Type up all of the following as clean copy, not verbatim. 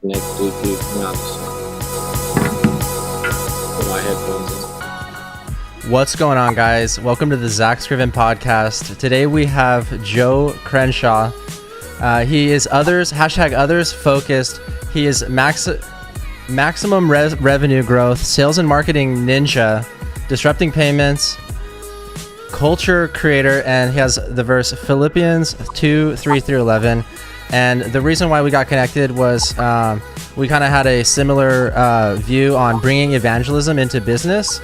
connected to it, dude. No, put my headphones in. What's going on, guys? Welcome to the Zack Scriven podcast. Today we have Joe Crenshaw. He is others focused. He is maximum revenue growth, sales and marketing ninja, disrupting payments, culture creator, and he has the verse Philippians 2:3-11. And the reason why we got connected was we kind of had a similar view on bringing evangelism into business.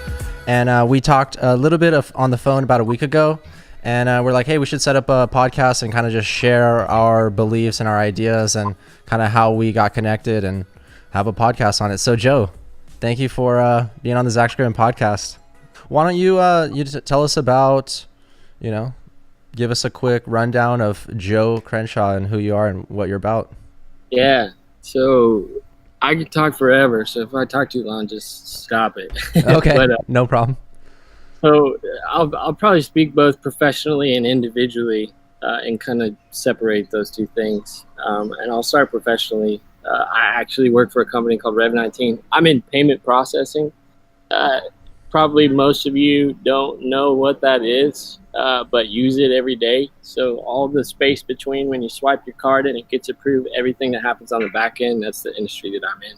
And we talked a little bit on the phone about a week ago. And we're like, hey, we should set up a podcast and kind of just share our beliefs and our ideas and kind of how we got connected and have a podcast on it. So, Joe, thank you for being on the Zack Scriven podcast. Why don't you tell us about, give us a quick rundown of Joe Crenshaw and who you are and what you're about. Yeah, so I could talk forever. So if I talk too long, just stop it. Okay, but, no problem. So I'll probably speak both professionally and individually and kind of separate those two things. And I'll start professionally. I actually work for a company called Rev19. I'm in payment processing. Probably most of you don't know what that is, but use it every day. So all the space between when you swipe your card and it gets approved, everything that happens on the back end, that's the industry that I'm in.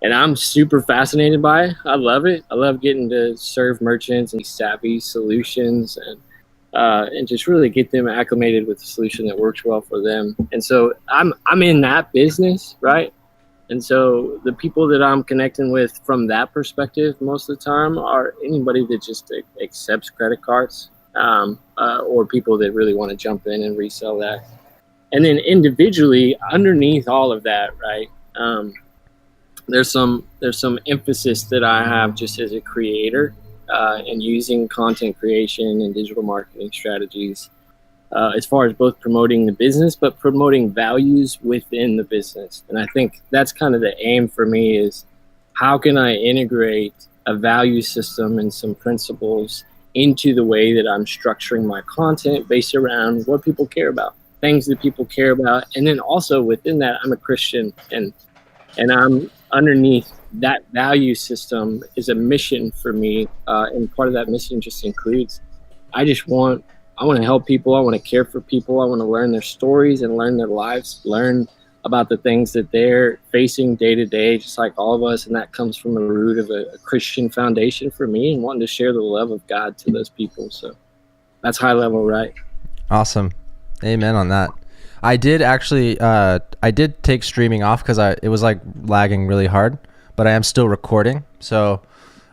And I'm super fascinated by it. I love it. I love getting to serve merchants and savvy solutions and just really get them acclimated with a solution that works well for them. And so I'm in that business, right? And so the people that I'm connecting with from that perspective most of the time are anybody that just accepts credit cards or people that really want to jump in and resell that. And then individually, underneath all of that, right, there's some emphasis that I have just as a creator and using content creation and digital marketing strategies as far as both promoting the business, but promoting values within the business. And I think that's kind of the aim for me is how can I integrate a value system and some principles into the way that I'm structuring my content based around what people care about, things that people care about. And then also within that, I'm a Christian and I'm underneath that value system is a mission for me. And part of that mission just includes, I want to help people. I want to care for people. I want to learn their stories and learn their lives, learn about the things that they're facing day to day, just like all of us. And that comes from a root of a Christian foundation for me and wanting to share the love of God to those people. So that's high level, right? Awesome. Amen on that. I did actually, I did take streaming off because it was like lagging really hard, but I am still recording. So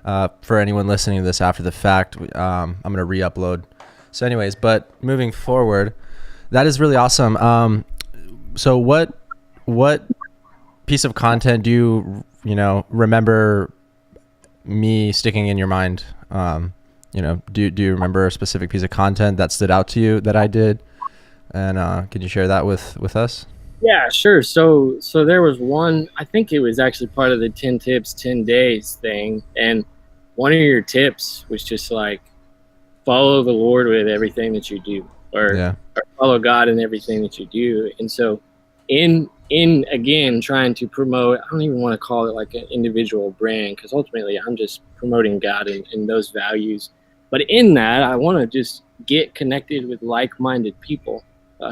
for anyone listening to this after the fact, I'm going to re-upload. So anyways, but moving forward, that is really awesome. So what piece of content do you remember me sticking in your mind? Do you remember a specific piece of content that stood out to you that I did? And could you share that with us? Yeah, sure. So there was one, I think it was actually part of the 10 tips, 10 days thing. And one of your tips was just like, follow the Lord with everything that you do, or follow God in everything that you do. And so in again, trying to promote, I don't even want to call it like an individual brand, because ultimately I'm just promoting God and those values. But in that, I want to just get connected with like-minded people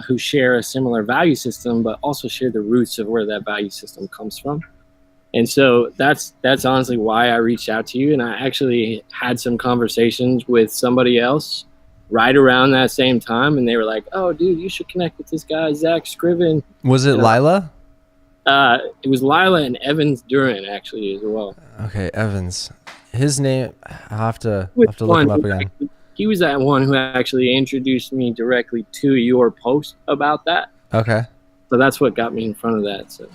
who share a similar value system, but also share the roots of where that value system comes from. And so that's honestly why I reached out to you. And I actually had some conversations with somebody else right around that same time. And they were like, oh, dude, you should connect with this guy, Zack Scriven. Was it Lila? It was Lila and Evans Duran, actually, as well. Okay, Evans. His name, I'll have to look him up again. He was that one who actually introduced me directly to your post about that. Okay. So that's what got me in front of that. So.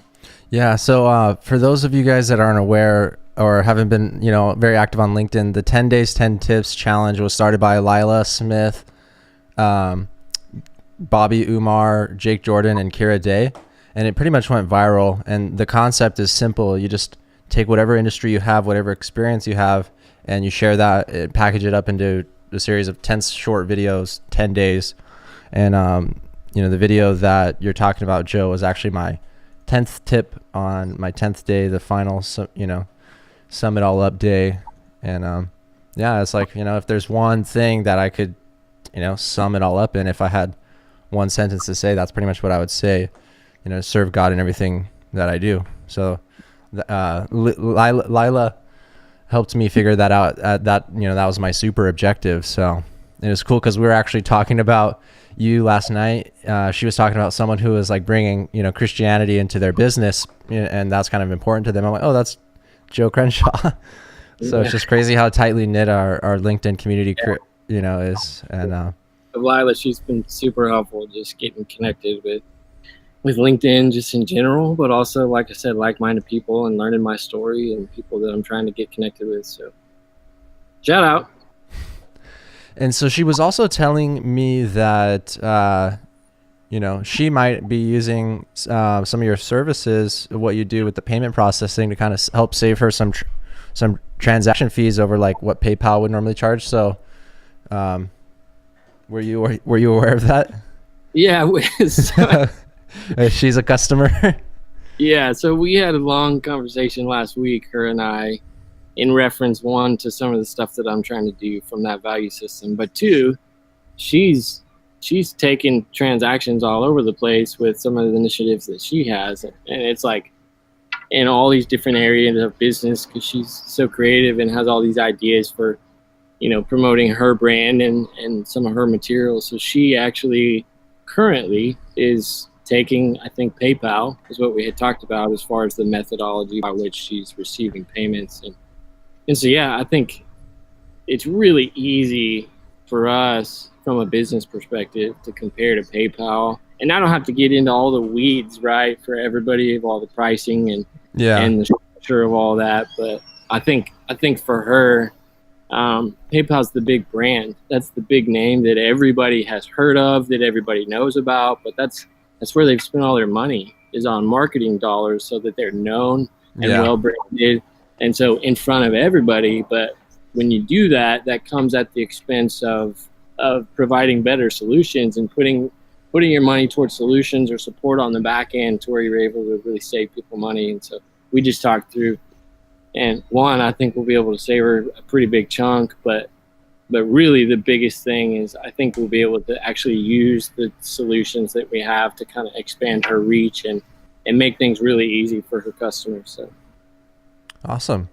Yeah. So for those of you guys that aren't aware or haven't been, very active on LinkedIn, the 10 days, 10 tips challenge was started by Lila Smith, Bobby Umar, Jake Jordan, and Kira Day. And it pretty much went viral. And the concept is simple. You just take whatever industry you have, whatever experience you have, and you share that and package it up into a series of 10 short videos, 10 days. And, the video that you're talking about, Joe, was actually my 10th tip on my 10th day, the final, sum it all up day. And yeah, it's like, if there's one thing that I could, sum it all up in, if I had one sentence to say, that's pretty much what I would say, serve God in everything that I do. So Lila helped me figure that out. That was my super objective. So it was cool because we were actually talking about you last night. She was talking about someone who was like bringing Christianity into their business, and that's kind of important to them. I'm like, oh, that's Joe Crenshaw. So it's just crazy how tightly knit our LinkedIn community is. And Lila, she's been super helpful just getting connected with LinkedIn just in general, but also, like I said, like-minded people and learning my story and people that I'm trying to get connected with. So shout out. And so she was also telling me that, she might be using some of your services, what you do with the payment processing, to kind of help save her some transaction fees over like what PayPal would normally charge. So were you aware of that? Yeah. She's a customer. Yeah. So we had a long conversation last week, her and I, in reference, one, to some of the stuff that I'm trying to do from that value system, but two, she's taken transactions all over the place with some of the initiatives that she has. And it's like in all these different areas of business, because she's so creative and has all these ideas for, promoting her brand and some of her materials. So she actually currently is taking, I think PayPal is what we had talked about as far as the methodology by which she's receiving payments. And so, yeah, I think it's really easy for us from a business perspective to compare to PayPal. And I don't have to get into all the weeds, right, for everybody of all the pricing and the structure of all that. But I think for her, PayPal's the big brand. That's the big name that everybody has heard of, that everybody knows about. But that's where they've spent all their money, is on marketing dollars, so that they're known and well branded. And so in front of everybody. But when you do that, that comes at the expense of providing better solutions and putting your money towards solutions or support on the back end to where you're able to really save people money. And so we just talked through, and one, I think we'll be able to save her a pretty big chunk, but really the biggest thing is I think we'll be able to actually use the solutions that we have to kind of expand her reach and make things really easy for her customers. So. Awesome.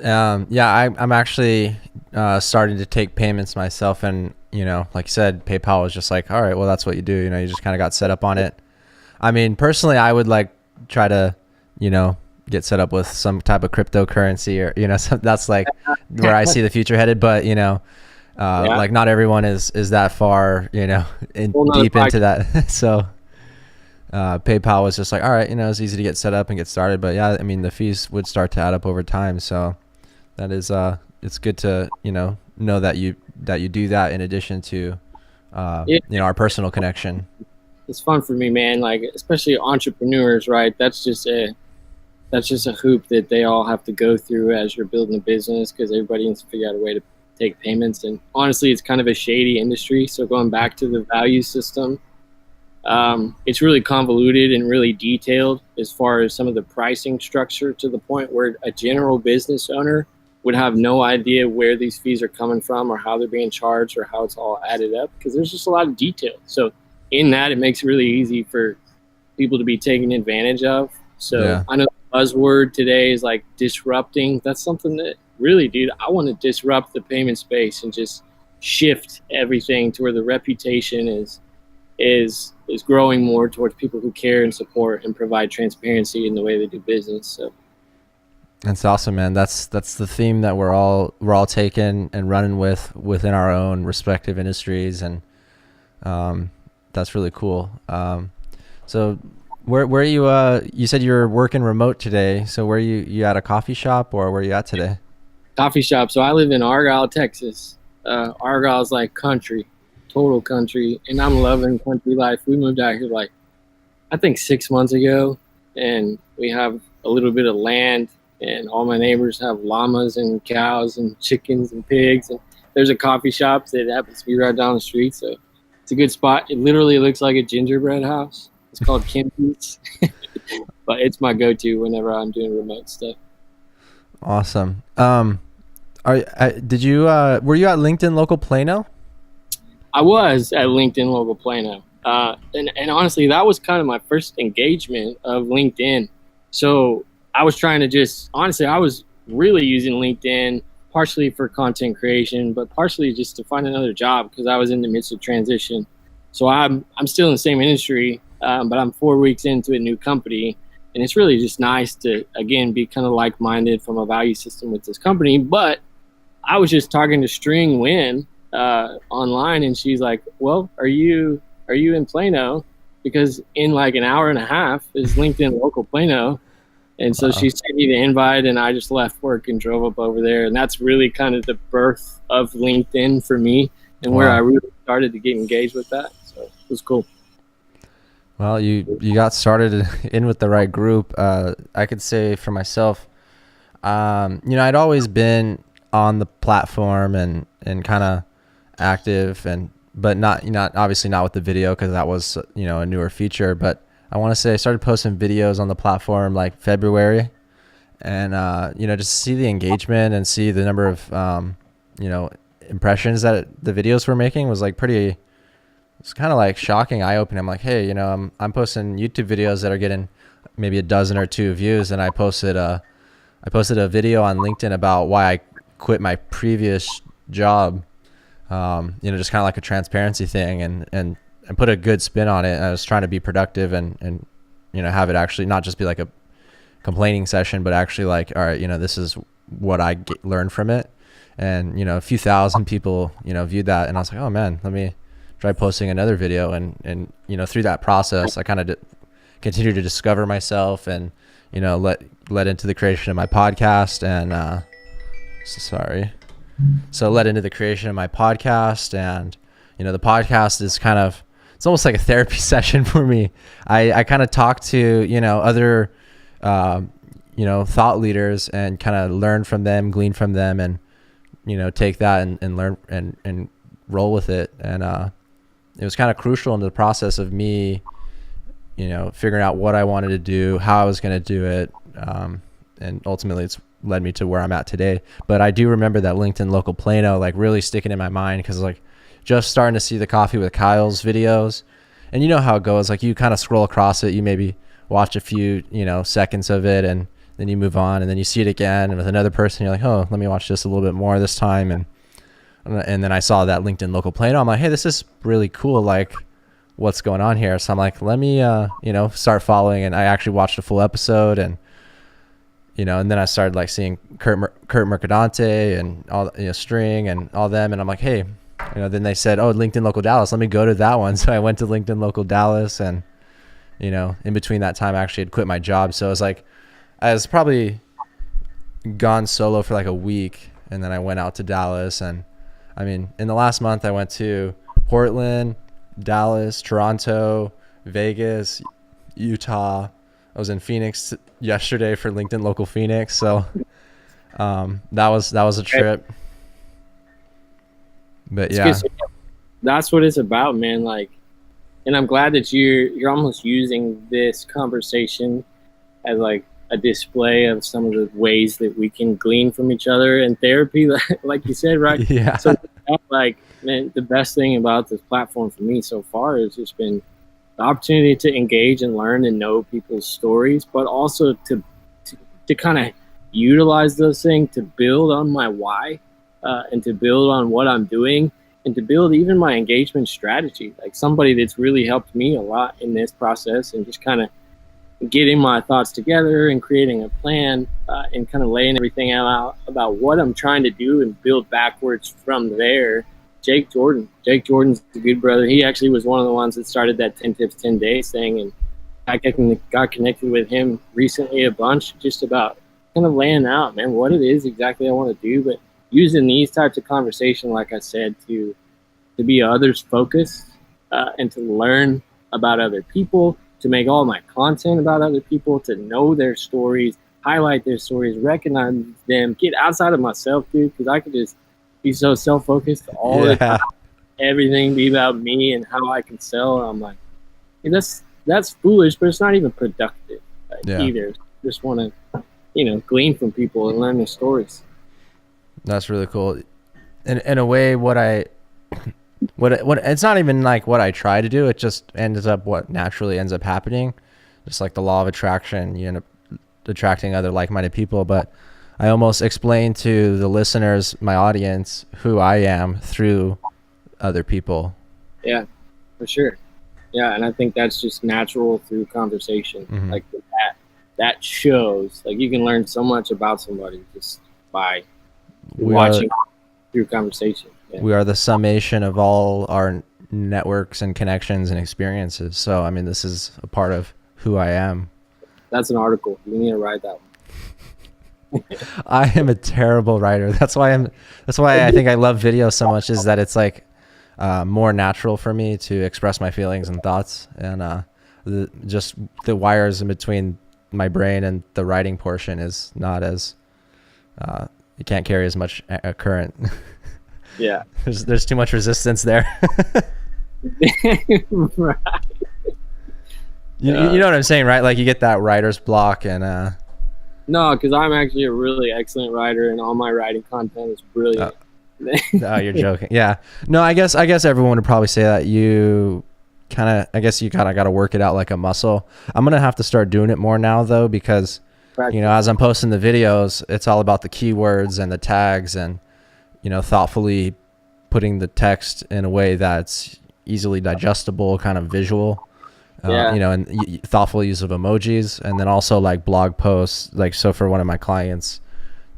I'm actually starting to take payments myself, and like you said, PayPal was just like, all right, well, that's what you do. You just kind of got set up on it. I mean, personally, I would like try to get set up with some type of cryptocurrency, or that's like where I see the future headed. But like not everyone is that far deep into that. So PayPal was just like, all right, it's easy to get set up and get started. But yeah, I mean, the fees would start to add up over time. So that is, it's good to, know that you do that in addition to, our personal connection. It's fun for me, man. Like, especially entrepreneurs, right? That's just a hoop that they all have to go through as you're building a business, because everybody needs to figure out a way to take payments. And honestly, it's kind of a shady industry. So going back to the value system, it's really convoluted and really detailed as far as some of the pricing structure, to the point where a general business owner would have no idea where these fees are coming from or how they're being charged or how it's all added up, because there's just a lot of detail. So in that, it makes it really easy for people to be taken advantage of. So I know the buzzword today is like disrupting. That's something that really, dude, I want to disrupt the payment space and just shift everything to where the reputation is growing more towards people who care and support and provide transparency in the way they do business. So that's awesome, man. That's the theme that we're all taking and running with within our own respective industries, and that's really cool. So where you said you were working remote today, so where you at a coffee shop, or where are you at today? Coffee shop. So I live in Argyle, Texas. Argyle's like country, total country, and I'm loving country life. We moved out here like, I think 6 months ago, and we have a little bit of land, and all my neighbors have llamas and cows and chickens and pigs, and there's a coffee shop that happens to be right down the street. So it's a good spot. It literally looks like a gingerbread house. It's called Kimby's, but it's my go-to whenever I'm doing remote stuff. Awesome. Did you were you at LinkedIn Local Plano? I was at LinkedIn Local Plano. And honestly, that was kind of my first engagement of LinkedIn. So I was trying to I was really using LinkedIn partially for content creation, but partially just to find another job because I was in the midst of transition. So I'm still in the same industry, but I'm 4 weeks into a new company. And it's really just nice to, again, be kind of like-minded from a value system with this company. But I was just talking to String Wynn online, and she's like, well, are you in Plano? Because in like an hour and a half is LinkedIn Local Plano. And so she sent me the invite, and I just left work and drove up over there. And that's really kind of the birth of LinkedIn for me, and where I really started to get engaged with that. So it was cool. Well, you got started in with the right group. I could say for myself, I'd always been on the platform and kind of active, but not obviously not with the video because that was a newer feature. But I want to say I started posting videos on the platform like February, and just see the engagement and see the number of impressions that the videos were making was like pretty. It's kind of like shocking, eye-opening. I'm like, hey, I'm posting YouTube videos that are getting maybe a dozen or two views, and I posted a video on LinkedIn about why I quit my previous job. Just kind of like a transparency thing, and put a good spin on it. And I was trying to be productive and have it actually not just be like a complaining session, but actually like, all right, this is what I learned from it. And a few thousand people viewed that, and I was like, oh man, let me try posting another video. And through that process, I kind of continued to discover myself, and led into the creation of my podcast. And led into the creation of my podcast. And the podcast is kind of, it's almost like a therapy session for me. I kind of talk to other thought leaders and kind of learn from them, glean from them, and take that and learn and roll with it. And it was kind of crucial in the process of me figuring out what I wanted to do, how I was going to do it, and ultimately it's led me to where I'm at today. But I do remember that LinkedIn Local Plano like really sticking in my mind, because like just starting to see the Coffee with Kyle's videos, and you know how it goes, like you kind of scroll across it, you maybe watch a few seconds of it, and then you move on, and then you see it again and with another person, you're like, oh, let me watch this a little bit more this time. And then I saw that LinkedIn Local Plano. I'm like, hey, this is really cool. Like, what's going on here? So I'm like, let me, start following. And I actually watched a full episode, and and then I started like seeing Kurt Mercadante and all, String and all them. And I'm like, hey, then they said, oh, LinkedIn Local Dallas. Let me go to that one. So I went to LinkedIn Local Dallas, and in between that time, I actually had quit my job. So it was like, I was probably gone solo for like a week, and then I went out to Dallas. And I mean, in the last month, I went to Portland, Dallas, Toronto, Vegas, Utah. I was in Phoenix yesterday for LinkedIn Local Phoenix. So that was a trip. But yeah, that's what it's about, man. Like, and I'm glad that you're almost using this conversation as like a display of some of the ways that we can glean from each other in therapy, like you said, right? Yeah. So, like, man, the best thing about this platform for me so far has just been the opportunity to engage and learn and know people's stories, but also to kind of utilize those things to build on my why, and to build on what I'm doing, and to build even my engagement strategy. Like somebody that's really helped me a lot in this process, and just kind of getting my thoughts together and creating a plan, and kind of laying everything out about what I'm trying to do and build backwards from there. Jake Jordan's a good brother. He actually was one of the ones that started that 10 tips, 10 days thing. And I got connected with him recently a bunch, just about kind of laying out, man, what it is exactly I want to do, but using these types of conversation, like I said, to be others focused, and to learn about other people, to make all my content about other people, to know their stories, highlight their stories, recognize them, get outside of myself, dude, because I could just be so self-focused all the time. Everything be about me and how I can sell. I'm like, hey, that's foolish, but it's not even productive Yeah. either. Just want to, glean from people and learn their stories. That's really cool. In a way, what it's not even like what I try to do. It just ends up what naturally ends up happening. Just like the law of attraction, you end up attracting other like-minded people. But I almost explain to the listeners, my audience, who I am through other people. Yeah, for sure. Yeah, and I think that's just natural through conversation. Mm-hmm. Like that shows. Like you can learn so much about somebody just by watching through conversation. Yeah. We are the summation of all our networks and connections and experiences. So, I mean, this is a part of who I am. That's an article. You need to write that one. I am a terrible writer. That's why I think I love video so much, is that it's like more natural for me to express my feelings and thoughts, and just the wires in between my brain and the writing portion is not as it can't carry as much current. Yeah. There's too much resistance there. Right. You know what I'm saying, right? Like you get that writer's block, and no, because I'm actually a really excellent writer, and all my writing content is brilliant. Oh, you're joking. Yeah. No, I guess everyone would probably say that you kind of got to work it out like a muscle. I'm going to have to start doing it more now though, because as I'm posting the videos, it's all about the keywords and the tags and, thoughtfully putting the text in a way that's easily digestible, kind of visual, and thoughtful use of emojis. And then also like blog posts, like, so for one of my clients,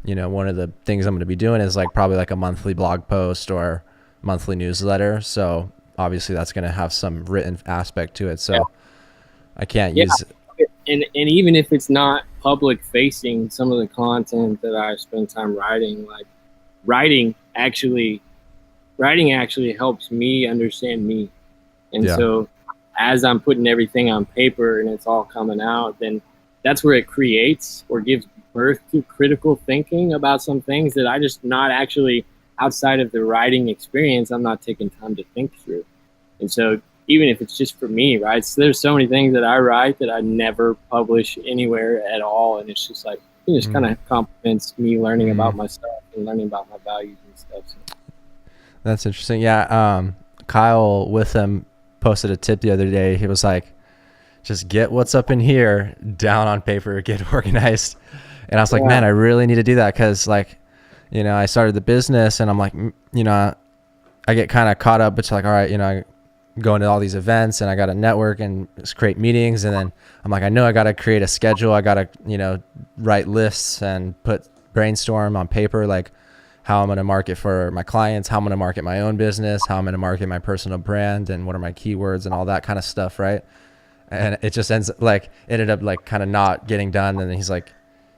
one of the things I'm going to be doing is like probably like a monthly blog post or monthly newsletter. So obviously that's going to have some written aspect to it. So I can't use it. And even if it's not public facing, some of the content that I spend time writing, like writing actually helps me understand me. And so as I'm putting everything on paper and it's all coming out, then that's where it creates or gives birth to critical thinking about some things that I just not actually, outside of the writing experience, I'm not taking time to think through. And so even if it's just for me, right? So there's so many things that I write that I never publish anywhere at all. And it's just like, it just kind of complements me learning about myself and learning about my values and stuff. So. That's interesting. Yeah. Kyle Witham posted a tip the other day. He was like, just get what's up in here down on paper, get organized. And I was like, man, I really need to do that. Cause like, I started the business and I'm like, I get kind of caught up. It's like, all right, I go into all these events and I got to network and create meetings. And then I'm like, I know I got to create a schedule. I got to, write lists and brainstorm on paper, like how I'm going to market for my clients, how I'm going to market my own business, how I'm going to market my personal brand, and what are my keywords and all that kind of stuff. Right. And it just ended up like kind of not getting done. And then he's like,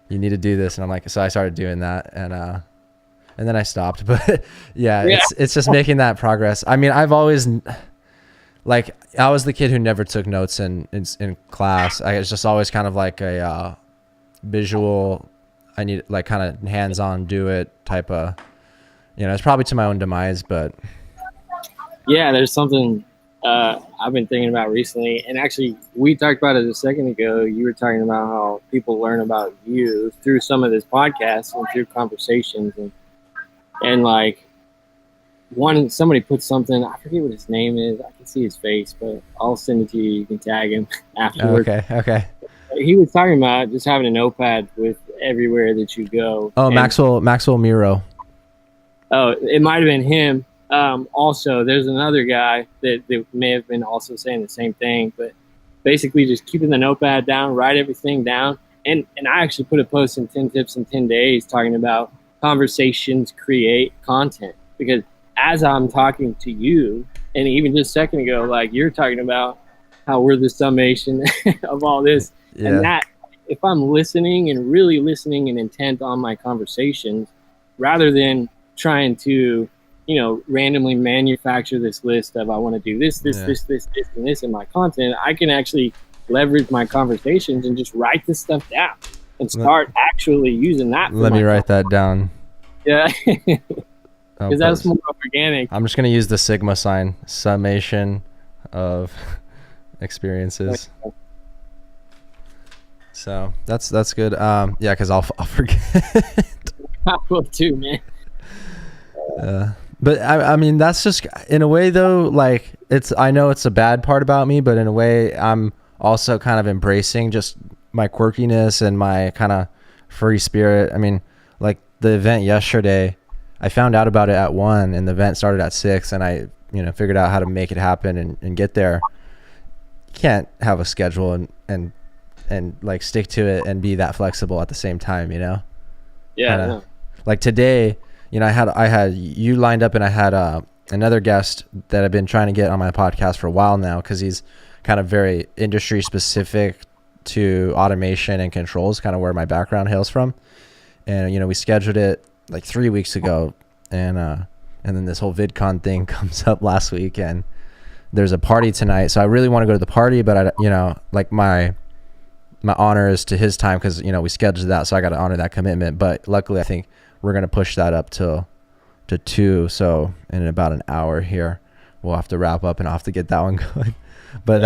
you need to do this. And I'm like, so I started doing that, and then I stopped, but it's just making that progress. I mean, I've always, like, I was the kid who never took notes in class. I was just always kind of like a visual, I need like kind of hands-on do it type of, it's probably to my own demise, but. Yeah, there's something I've been thinking about recently, and actually we talked about it a second ago. You were talking about how people learn about you through some of this podcast and through conversations, and like somebody put something, I forget what his name is, I can see his face, but I'll send it to you. You can tag him afterwards. Okay. He was talking about just having a notepad with everywhere that you go. Oh, Maxwell Miro. Oh, it might have been him. Also, there's another guy that may have been also saying the same thing, but basically just keeping the notepad down, write everything down. And I actually put a post in 10 Tips in 10 Days talking about conversations create content, because as I'm talking to you, and even just a second ago, like you're talking about how we're the summation of all this, and that if I'm listening and really listening and intent on my conversations, rather than trying to, randomly manufacture this list of I want to do this, and this in my content, I can actually leverage my conversations and just write this stuff down and start actually using that. Let me write that down. Yeah. Because that's more organic. I'm just going to use the Sigma sign, summation of experiences. So that's good. Yeah, because I'll forget. I will too, man. But I mean, that's just, in a way though, like, I know it's a bad part about me, but in a way I'm also kind of embracing just my quirkiness and my kind of free spirit. I mean, like the event yesterday, I found out about it at 1 and the event started at 6, and I, figured out how to make it happen and get there. You can't have a schedule and like stick to it and be that flexible at the same time, Yeah. Kinda, like today, I had you lined up, and I had another guest that I've been trying to get on my podcast for a while now, because he's kind of very industry specific to automation and controls, kind of where my background hails from. And we scheduled it like 3 weeks ago, and then this whole VidCon thing comes up last week, and there's a party tonight. So I really want to go to the party, but like my honor is to his time, because we scheduled that, so I got to honor that commitment. But luckily, I think we're going to push that up to 2. So in about an hour here, we'll have to wrap up, and I'll have to get that one going. But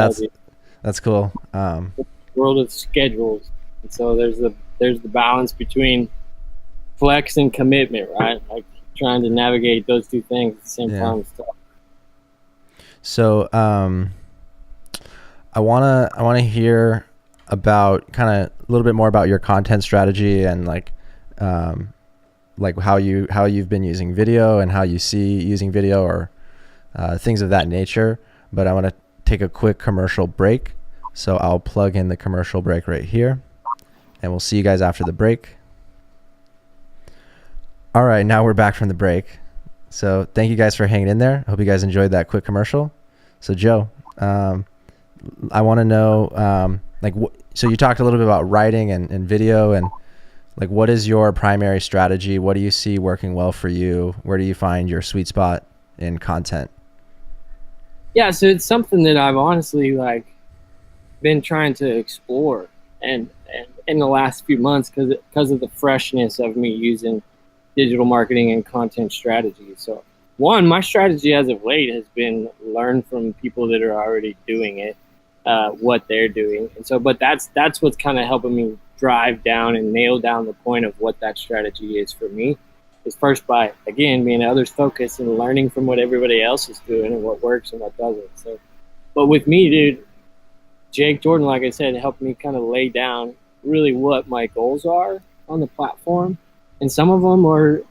that's cool. World of schedules. And so there's the balance between flex and commitment, right? Like trying to navigate those two things at the same time is tough. So I wanna hear about kind of a little bit more about your content strategy, and like how you've been using video and how you see using video, or things of that nature. But I want to take a quick commercial break, so I'll plug in the commercial break right here, and we'll see you guys after the break. All right, now we're back from the break. So thank you guys for hanging in there. I hope you guys enjoyed that quick commercial. So Joe, I want to know, so you talked a little bit about writing and video, and like, what is your primary strategy? What do you see working well for you? Where do you find your sweet spot in content? Yeah, so it's something that I've honestly been trying to explore, and in the last few months, because of the freshness of me using digital marketing and content strategy. So my strategy as of late has been learn from people that are already doing it, what they're doing. And so, but that's what's kind of helping me drive down and nail down the point of what that strategy is for me, is first by, again, being others focused and learning from what everybody else is doing and what works and what doesn't. So, but with me, dude, Jake Jordan, like I said, helped me kind of lay down really what my goals are on the platform. And some of them are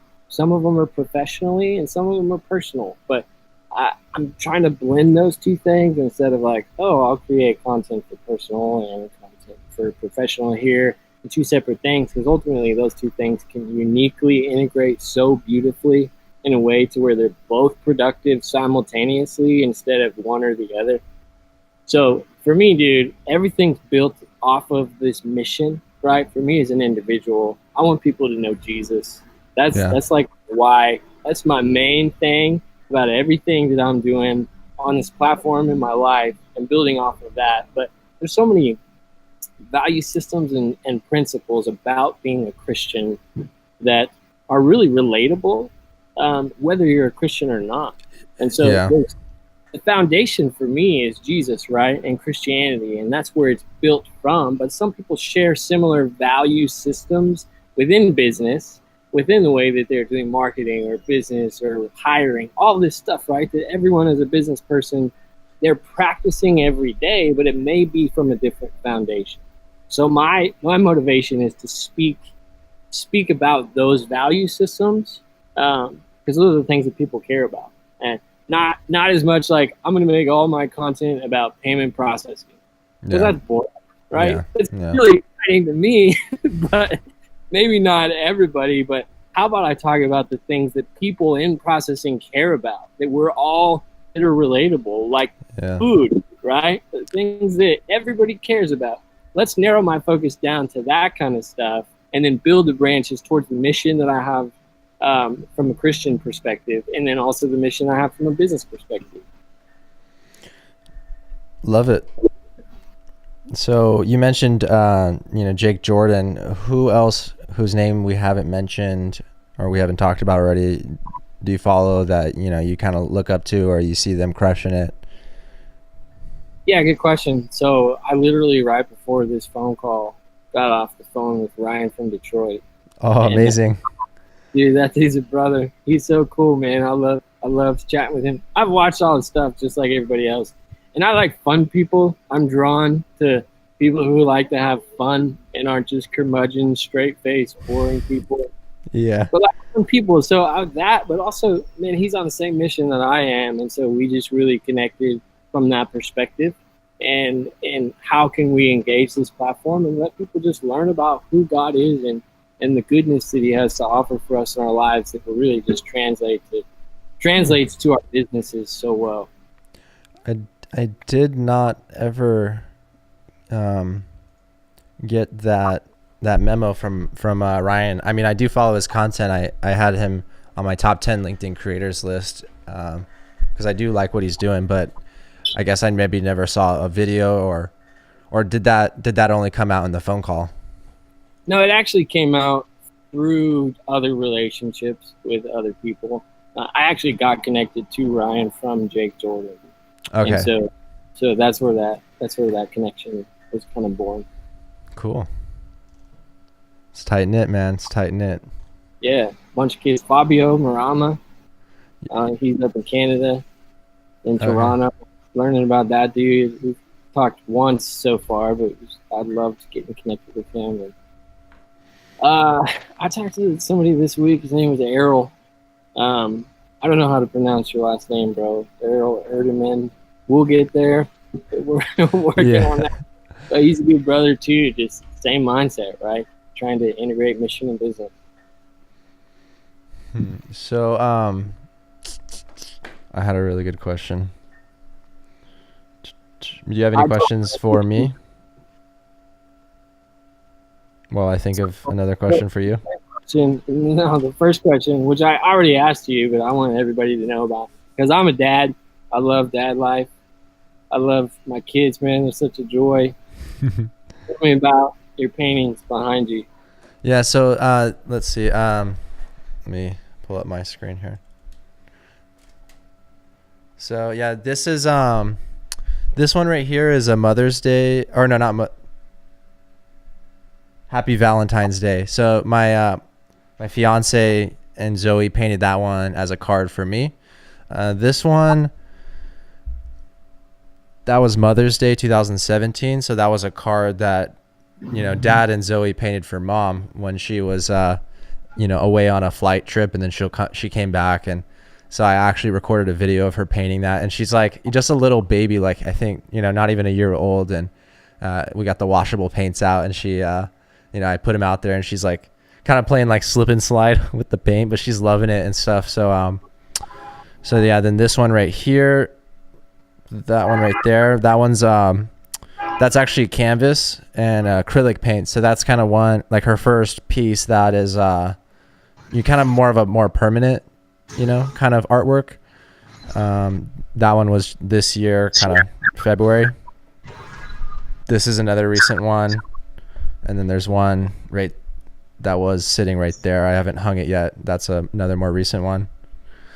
professionally, and some of them are personal. But I'm trying to blend those two things, instead of like, oh, I'll create content for personal and content for professional here, and two separate things, because ultimately those two things can uniquely integrate so beautifully in a way to where they're both productive simultaneously instead of one or the other. So for me, dude, everything's built off of this mission, right? For me as an individual, I want people to know Jesus. That's like why. That's my main thing about everything that I'm doing on this platform in my life, and building off of that. But there's so many value systems and principles about being a Christian that are really relatable, whether you're a Christian or not. And so the foundation for me is Jesus, right? And Christianity, and that's where it's built from. But some people share similar value systems within business, within the way that they're doing marketing or business or hiring, all this stuff, right? That everyone as a business person, they're practicing every day, but it may be from a different foundation. So my motivation is to speak about those value systems, because those are the things that people care about. And not as much like, I'm going to make all my content about payment processing, because that's boring, right? Yeah. It's really exciting to me, but maybe not everybody. But how about I talk about the things that people in processing care about, that are relatable, like food, right? The things that everybody cares about. Let's narrow my focus down to that kind of stuff, and then build the branches towards the mission that I have from a Christian perspective, and then also the mission I have from a business perspective. Love it. So you mentioned, Jake Jordan. Who else whose name we haven't mentioned or we haven't talked about already do you follow that, you kind of look up to, or you see them crushing it? Yeah, good question. So I literally right before this phone call got off the phone with Ryan from Detroit, Oh, and amazing. dude, that he's a brother. He's so cool, man. I love chatting with him. I've watched all his stuff just like everybody else, and I like fun people. I'm drawn to people who like to have fun and aren't just curmudgeon, straight faced, boring people. Yeah. But like fun people. So that, but also, man, he's on the same mission that I am, and so we just really connected from that perspective. And how can we engage this platform and let people just learn about who God is and the goodness that He has to offer for us in our lives that will really just translates to our businesses so well. I did not ever get that memo from Ryan. I mean, I do follow his content. I had him on my top 10 LinkedIn creators list because I do like what he's doing, but I guess I maybe never saw a video or did that only come out in the phone call? No, it actually came out through other relationships with other people. I actually got connected to Ryan from Jake Jordan. Okay. And so that's where that connection was kind of born. Cool. It's tight knit, man. It's tight knit. Yeah, bunch of kids. Fabio Marama, he's up in Canada, in Toronto. Okay. Learning about that dude. We've talked once so far, but I'd love to get connected with him. And I talked to somebody this week. His name was Errol. I don't know how to pronounce your last name, bro. Errol Erdeman. We'll get there. We're working on that. But he's a good brother too. Just same mindset, right? Trying to integrate mission and business. So, I had a really good question. Do you have any questions for me? Well, I think of another question for you. No, the first question, which I already asked you, but I want everybody to know about, because I'm a dad. I love dad life. I love my kids, man. They're such a joy. Tell me about your paintings behind you. Yeah, so let's see. Let me pull up my screen here. So yeah, this is this one right here is a Mother's Day, or no, not Happy Valentine's Day. So my fiance and Zoe painted that one as a card for me. This one, that was Mother's Day 2017. So that was a card that, Dad and Zoe painted for Mom when she was, away on a flight trip, and then she came back, and so I actually recorded a video of her painting that, and she's like just a little baby, like I think not even a year old, and we got the washable paints out, and she, I put them out there, and she's like kind of playing like slip and slide with the paint, but she's loving it and stuff. So yeah, then this one right here, that one right there, that one's that's actually canvas and acrylic paint. So that's kind of one, like her first piece that is you kind of more permanent, kind of artwork. That one was this year, kind of February. This is another recent one, and then there's one right that was sitting right there. I haven't hung it yet. That's another more recent one.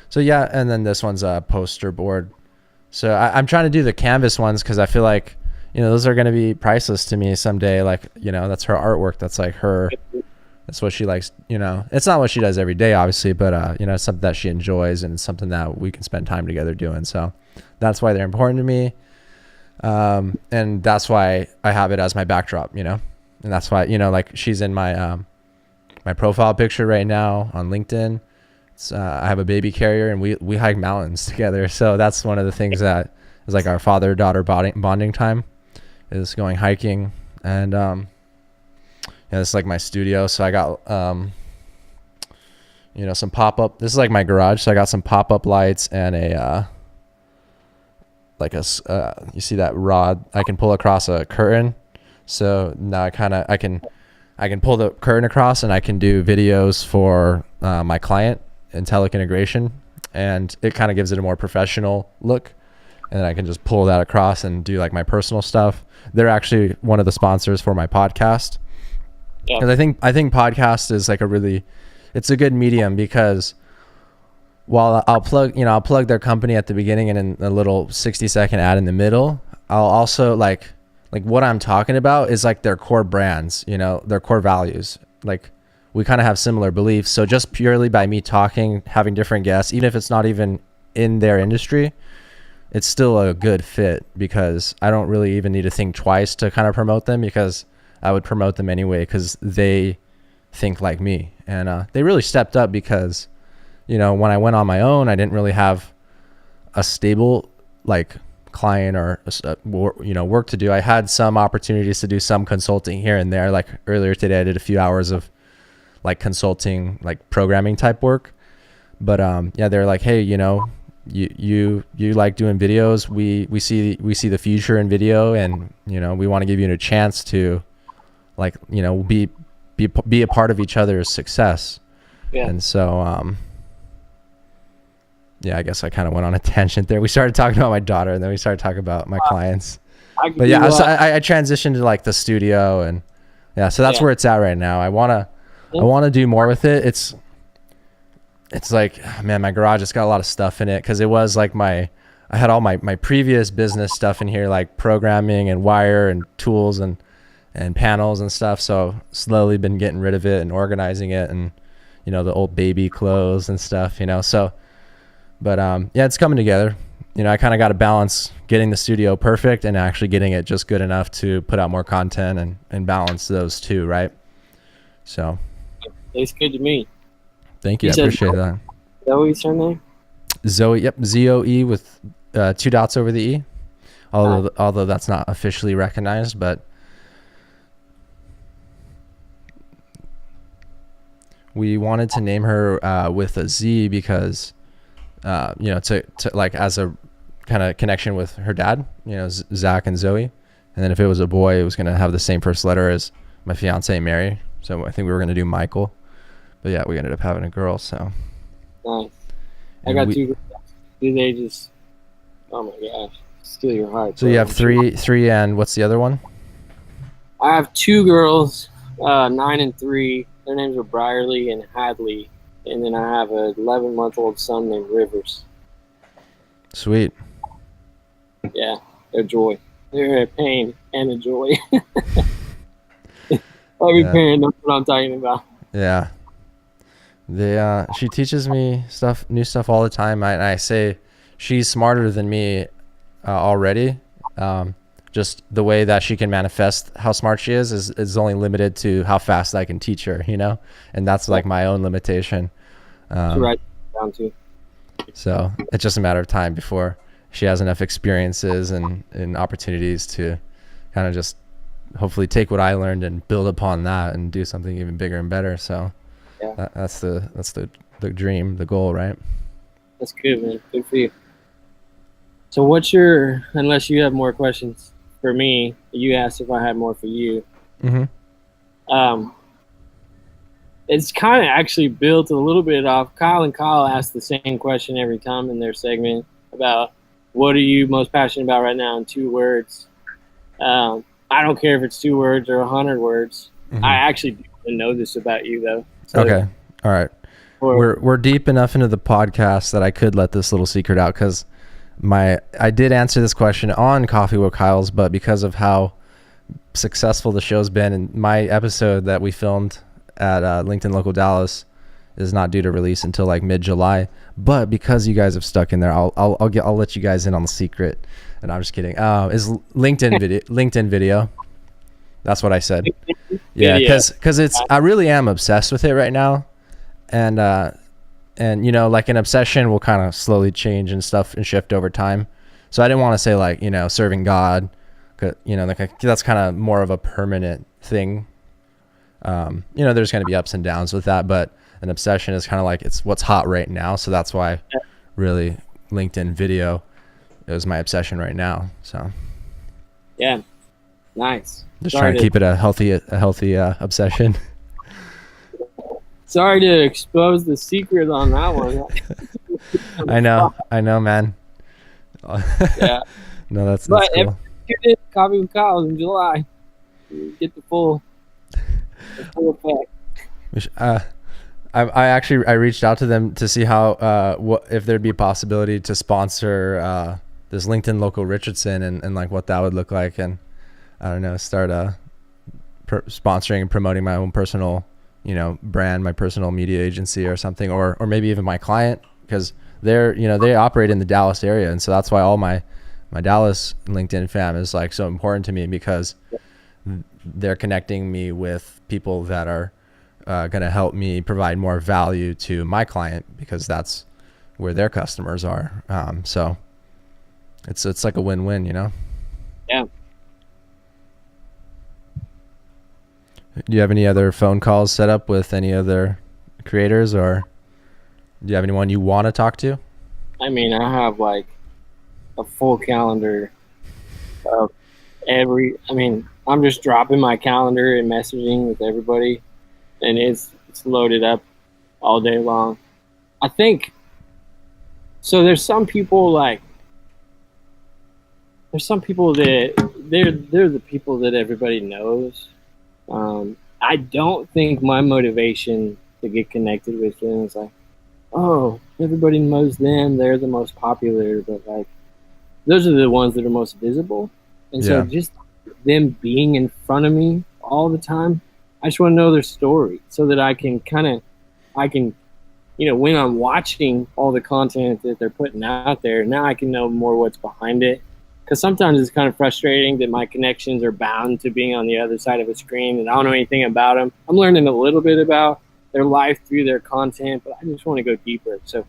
So yeah, and then this one's a poster board. So I'm trying to do the canvas ones because I feel like those are going to be priceless to me someday. Like that's her artwork. That's like her. That's what she likes. It's not what she does every day, obviously, but it's something that she enjoys, and it's something that we can spend time together doing. So that's why they're important to me, and that's why I have it as my backdrop. And that's why like she's in my my profile picture right now on LinkedIn. I have a baby carrier, and we hike mountains together. So that's one of the things that is like our father-daughter bonding time, is going hiking. And yeah, this is like my studio. So I got some pop-up. This is like my garage. So I got some pop-up lights and a you see that rod I can pull across a curtain. So now I can pull the curtain across, and I can do videos for my client, Intellic Integration, and it kind of gives it a more professional look. And then I can just pull that across and do like my personal stuff. They're actually one of the sponsors for my podcast. Yeah. Because I think podcast is like it's a good medium, because while I'll plug their company at the beginning and in a little 60-second ad in the middle, I'll also like what I'm talking about is like their core brands, you know, their core values. Like we kind of have similar beliefs. So just purely by me talking, having different guests, even if it's not even in their industry, it's still a good fit because I don't really even need to think twice to kind of promote them, because I would promote them anyway because they think like me. And they really stepped up because, you know, when I went on my own, I didn't really have a stable like client or you know, work to do. I had some opportunities to do some consulting here and there. Like earlier today, I did a few hours of like consulting, like programming type work. But yeah, they're like, hey, you know, you like doing videos. We see the future in video, and you know, we want to give you a chance to like, you know, be a part of each other's success. Yeah. And so yeah, I guess I kind of went on a tangent there. We started talking about my daughter, and then we started talking about my clients. But yeah, I transitioned to like the studio, and yeah, so that's where it's at right now. I wanna do more with it. It's like, man, my garage has got a lot of stuff in it because it was like I had all my previous business stuff in here, like programming and wire and tools and panels and stuff. So slowly been getting rid of it and organizing it, and you know, the old baby clothes and stuff, you know. So, but yeah, it's coming together. You know, I kind of got to balance getting the studio perfect and actually getting it just good enough to put out more content and balance those two, right? So it's good to me. Thank you. I appreciate that. Zoe's her name? Zoe, yep. ZOE with 2 dots over the E. Although that's not officially recognized, but we wanted to name her with a Z because, you know, to like as a kind of connection with her dad, you know, Zach and Zoe. And then if it was a boy, it was going to have the same first letter as my fiance, Mary. So I think we were going to do Michael. But yeah, we ended up having a girl, so. Nice. I got 2 girls. They just, oh my gosh, steal your heart. So you have three, and what's the other one? I have 2 girls, 9 and 3. Their names are Briarly and Hadley. And then I have an 11-month-old son named Rivers. Sweet. Yeah, they're joy. They're a pain and a joy. Every parent knows what I'm talking about. Yeah. She teaches me new stuff all the time. I say she's smarter than me already. Just the way that she can manifest how smart she is only limited to how fast I can teach her, you know? And that's like my own limitation. Right down to. So it's just a matter of time before she has enough experiences and opportunities to kind of just hopefully take what I learned and build upon that and do something even bigger and better. So yeah, that's the dream, the goal, right? That's good, man. Good for you. So unless you have more questions for me, you asked if I had more for you. Mm-hmm. It's kind of actually built a little bit off. Kyle and Kyle ask the same question every time in their segment about what are you most passionate about right now in 2 words. I don't care if it's 2 words or 100 words. Mm-hmm. I actually do know this about you, though. So, okay. All right. We're deep enough into the podcast that I could let this little secret out because I did answer this question on Coffee with Kyle's, but because of how successful the show's been, and my episode that we filmed at LinkedIn Local Dallas is not due to release until like mid-July. But because you guys have stuck in there, I'll let you guys in on the secret. And I'm just kidding. Is LinkedIn video. That's what I said. Yeah, because I really am obsessed with it right now, and you know, like an obsession will kind of slowly change and stuff and shift over time. So I didn't want to say like, you know, serving God, you know, like that's kind of more of a permanent thing. You know, there's going to be ups and downs with that, but an obsession is kind of like it's what's hot right now. So that's why really LinkedIn video is my obsession right now. So yeah, nice. Just trying to keep it a healthy obsession. Sorry to expose the secret on that one. I know, man. Yeah. No, that's cool. You did Coffee with Kyle in July. You get the full effect. I reached out to them to see how if there'd be a possibility to sponsor this LinkedIn local Richardson and like what that would look like, and I don't know, start sponsoring and promoting my own personal, brand, my personal media agency or something, or maybe even my client, because they operate in the Dallas area, and so that's why all my Dallas LinkedIn fam is like so important to me, because they're connecting me with people that are going to help me provide more value to my client, because that's where their customers are. So it's like a win-win, Yeah. Do you have any other phone calls set up with any other creators, or do you have anyone you want to talk to? I mean, I have like a full calendar of I'm just dropping my calendar and messaging with everybody, and it's loaded up all day long. I think so. There's some people that they're the people that everybody knows. I don't think my motivation to get connected with them is like, oh, everybody knows them, they're the most popular, but like those are the ones that are most visible. And so just them being in front of me all the time, I just want to know their story so that I can when I'm watching all the content that they're putting out there, now I can know more what's behind it. Because sometimes it's kind of frustrating that my connections are bound to being on the other side of a screen and I don't know anything about them. I'm learning a little bit about their life through their content, but I just want to go deeper. So,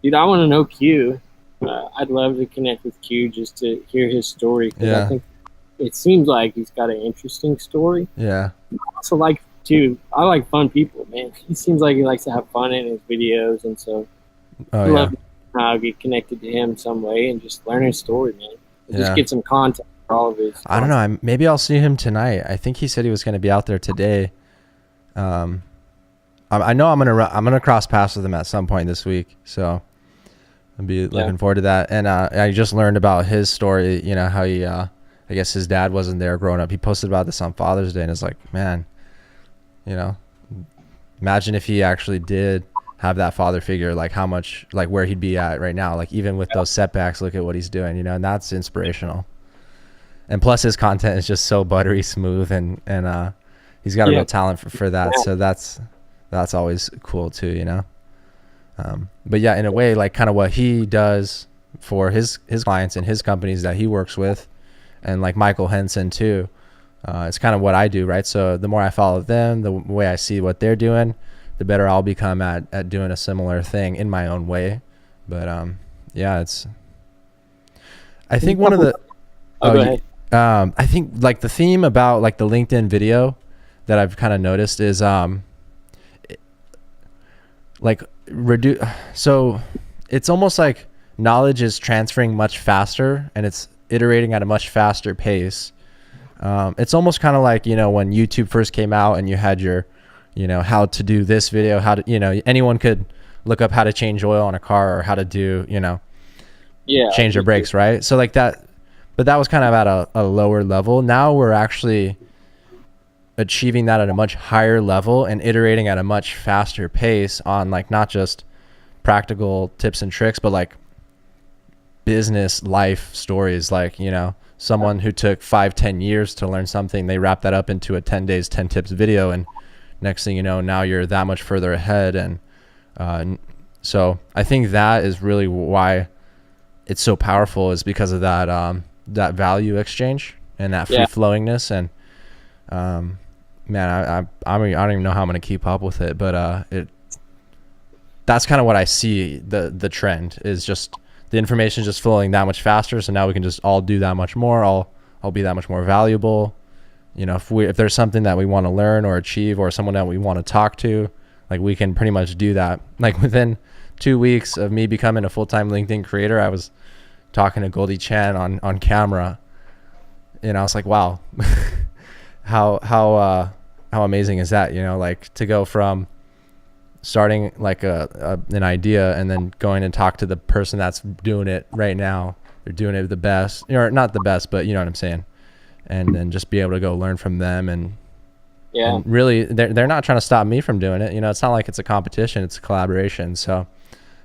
dude, I want to know Q. I'd love to connect with Q just to hear his story. I think it seems like he's got an interesting story. Yeah. I also I like fun people, man. He seems like he likes to have fun in his videos, and so I'd love to get connected to him some way and just learn his story, man. Just get some content for all of his. I don't know. Maybe I'll see him tonight. I think he said he was going to be out there today. I know I'm gonna cross paths with him at some point this week, so I'll be looking forward to that. And I just learned about his story. How he, I guess his dad wasn't there growing up. He posted about this on Father's Day, and it's like, man, imagine if he actually did have that father figure, like how much, like where he'd be at right now, like even with those setbacks, look at what he's doing, and that's inspirational. And plus his content is just so buttery smooth, and he's got a real talent for that. So that's always cool too, but yeah, in a way, like kind of what he does for his clients and his companies that he works with, and like Michael Henson too, it's kind of what I do, right? So the more I follow them, the way I see what they're doing, the better I'll become at doing a similar thing in my own way. But I think one of the I think like the theme about like the LinkedIn video that I've kind of noticed is so it's almost like knowledge is transferring much faster, and it's iterating at a much faster pace. It's almost kind of like, when YouTube first came out and you had your, how to do this video, how to, anyone could look up how to change oil on a car, or how to do, change your brakes, right? So like that, but that was kind of at a lower level. Now we're actually achieving that at a much higher level and iterating at a much faster pace on like not just practical tips and tricks, but like business life stories. Like, someone who took 5-10 years to learn something, they wrap that up into a 10 days 10 tips video, and next thing you know, now you're that much further ahead. And so I think that is really why it's so powerful, is because of that that value exchange and that free flowingness. And man, I don't even know how I'm gonna keep up with it, but that's kind of what I see. The trend is just the information is just flowing that much faster. So now we can just all do that much more. I'll be that much more valuable. If there's something that we want to learn or achieve, or someone that we want to talk to, like we can pretty much do that. Like within 2 weeks of me becoming a full-time LinkedIn creator, I was talking to Goldie Chan on camera, and I was like, wow, how amazing is that? Like to go from starting like an idea and then going and talk to the person that's doing it right now. They're doing it the best, or not the best, but you know what I'm saying. And then just be able to go learn from them, and really they're not trying to stop me from doing it. It's not like it's a competition, it's a collaboration. So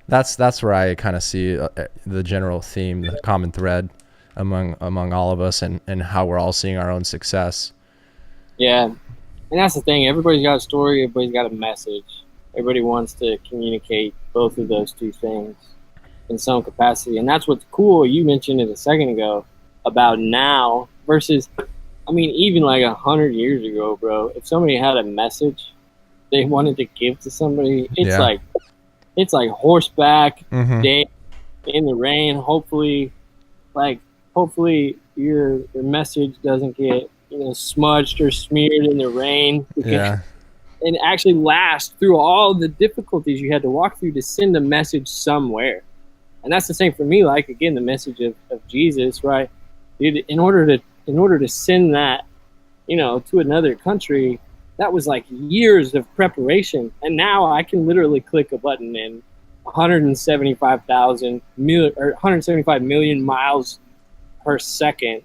That's where I kind of see the general theme, the common thread among all of us, and how we're all seeing our own success. Yeah, and that's the thing. Everybody's got a story. Everybody's got a message. Everybody wants to communicate both of those two things in some capacity, and that's what's cool. You mentioned it a second ago about now versus, I mean, even like 100 years ago, bro. If somebody had a message they wanted to give to somebody, it's like horseback day in the rain. Hopefully your message doesn't get smudged or smeared in the rain. And actually last through all the difficulties you had to walk through to send a message somewhere. And that's the same for me. Like, again, the message of Jesus, right? Dude, in order to send that, to another country, that was like years of preparation. And now I can literally click a button and 175 million miles per second,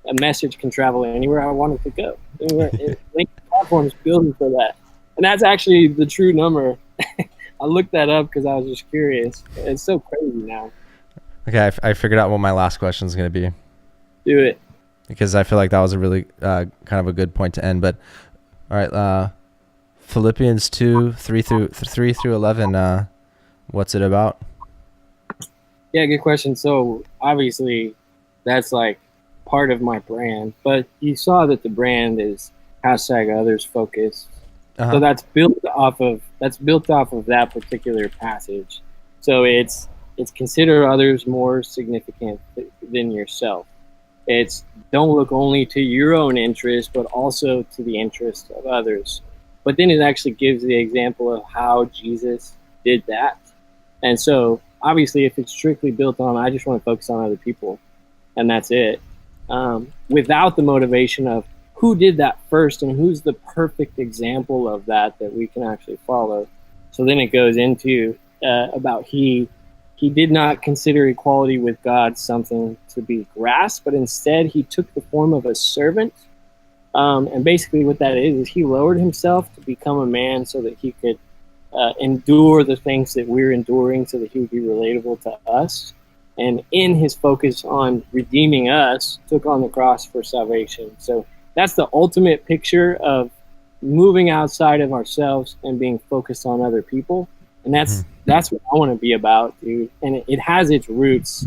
a message can travel anywhere I want it to go. LinkedIn platform is building for that. And that's actually the true number. I looked that up because I was just curious. It's so crazy now. Okay, I figured out what my last question is going to be. Do it. Because I feel like that was a really kind of a good point to end. But all right, Philippians 2, 3 through 11. What's it about? Yeah, good question. So obviously, that's like part of my brand. But you saw that the brand is #others focused. So that's built off of that particular passage. So it's consider others more significant than yourself. It's don't look only to your own interest, but also to the interest of others. But then it actually gives the example of how Jesus did that. And so obviously, if it's strictly built on, I just want to focus on other people, and that's it, without the motivation of who did that first and who's the perfect example of that we can actually follow. So then it goes into about he did not consider equality with God something to be grasped, but instead he took the form of a servant. And basically what that is he lowered himself to become a man so that he could endure the things that we're enduring, so that he would be relatable to us. And in his focus on redeeming us, took on the cross for salvation. So that's the ultimate picture of moving outside of ourselves and being focused on other people. And that's what I want to be about, dude. And it has its roots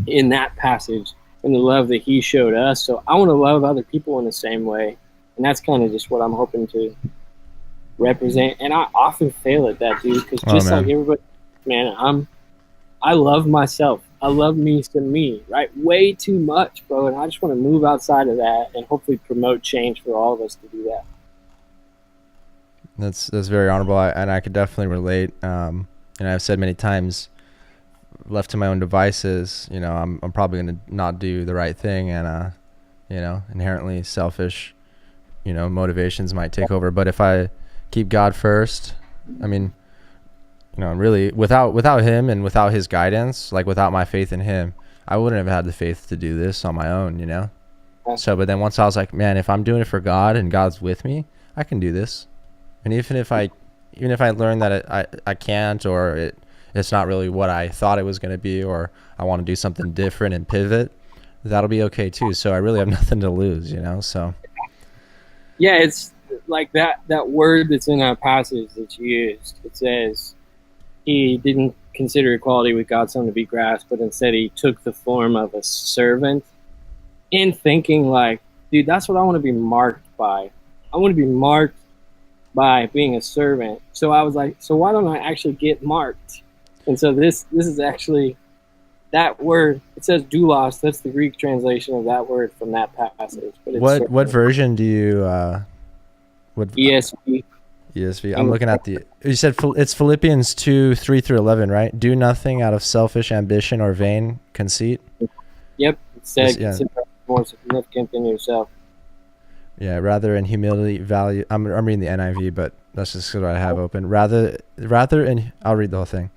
in that passage and the love that he showed us. So I want to love other people in the same way. And that's kind of just what I'm hoping to represent. And I often fail at that, dude, because like everybody, man, I love myself. I love me some me, right? Way too much, bro. And I just want to move outside of that and hopefully promote change for all of us to do that. That's very honorable, and I could definitely relate. And I've said many times, left to my own devices, I'm probably going to not do the right thing, and inherently selfish, motivations might take over. But if I keep God first, I mean, really without him and without his guidance, like without my faith in him, I wouldn't have had the faith to do this on my own, So, but then once I was like, man, if I'm doing it for God and God's with me, I can do this. And even if I learn that I can't, or it's not really what I thought it was going to be, or I want to do something different and pivot, that'll be okay too. So I really have nothing to lose, so. Yeah, it's like that word that's in that passage that you used. It says he didn't consider equality with God something to be grasped, but instead he took the form of a servant, in thinking like, dude, that's what I want to be marked by. I want to be marked by being a servant. So I was like, so why don't I actually get marked? And so this is actually that word. It says doulos. That's the Greek translation of that word from that passage. But it's what version do you ESV. ESV. I'm looking at you said it's Philippians 2, 3 through 11, right? Do nothing out of selfish ambition or vain conceit. Yep. It said consider more significant than yourself. Yeah, rather in humility value. I'm reading the NIV, but that's just what I have open. Rather in, I'll read the whole thing,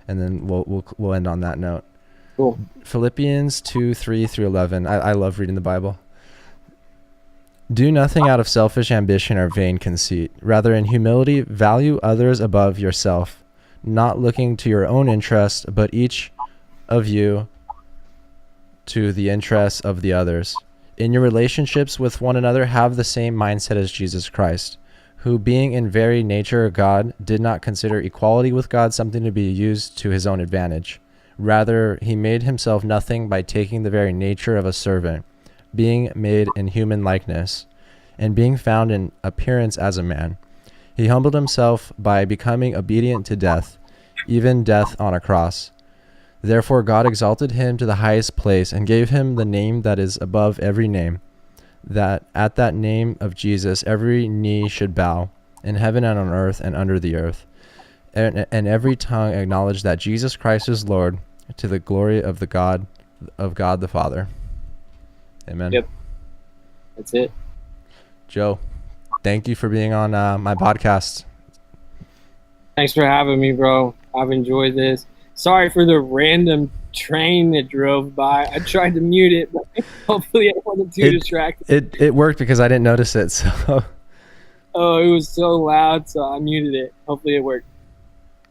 and then we'll end on that note. Cool. Philippians 2, 3 through 11. I love reading the Bible. Do nothing out of selfish ambition or vain conceit. Rather in humility value others above yourself, not looking to your own interest, but each of you to the interests of the others. In your relationships with one another, have the same mindset as Jesus Christ, who, being in very nature God, did not consider equality with God something to be used to his own advantage. Rather, he made himself nothing by taking the very nature of a servant, being made in human likeness, and being found in appearance as a man. He humbled himself by becoming obedient to death, even death on a cross. Therefore God exalted him to the highest place and gave him the name that is above every name, that at that name of Jesus every knee should bow, in heaven and on earth and under the earth, and every tongue acknowledge that Jesus Christ is Lord, to the glory of God the Father. Amen. Yep. That's it. Joe, thank you for being on my podcast. Thanks for having me, bro. I've enjoyed this. Sorry for the random train that drove by. I tried to mute it, but hopefully I wasn't too distracted. It worked because I didn't notice it. So. Oh, it was so loud, so I muted it. Hopefully it worked.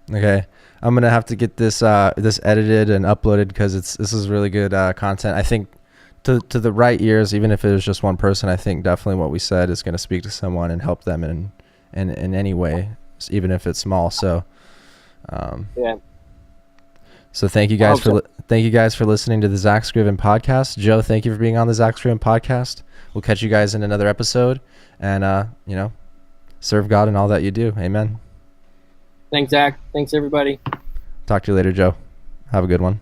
Okay, I'm gonna have to get this this edited and uploaded because this is really good content. I think to the right ears, even if it was just one person, I think definitely what we said is gonna speak to someone and help them in any way, even if it's small. So, yeah. So thank you guys for listening to the Zack Scriven podcast. Joe, thank you for being on the Zack Scriven podcast. We'll catch you guys in another episode, and serve God in all that you do. Amen. Thanks, Zach. Thanks, everybody. Talk to you later, Joe. Have a good one.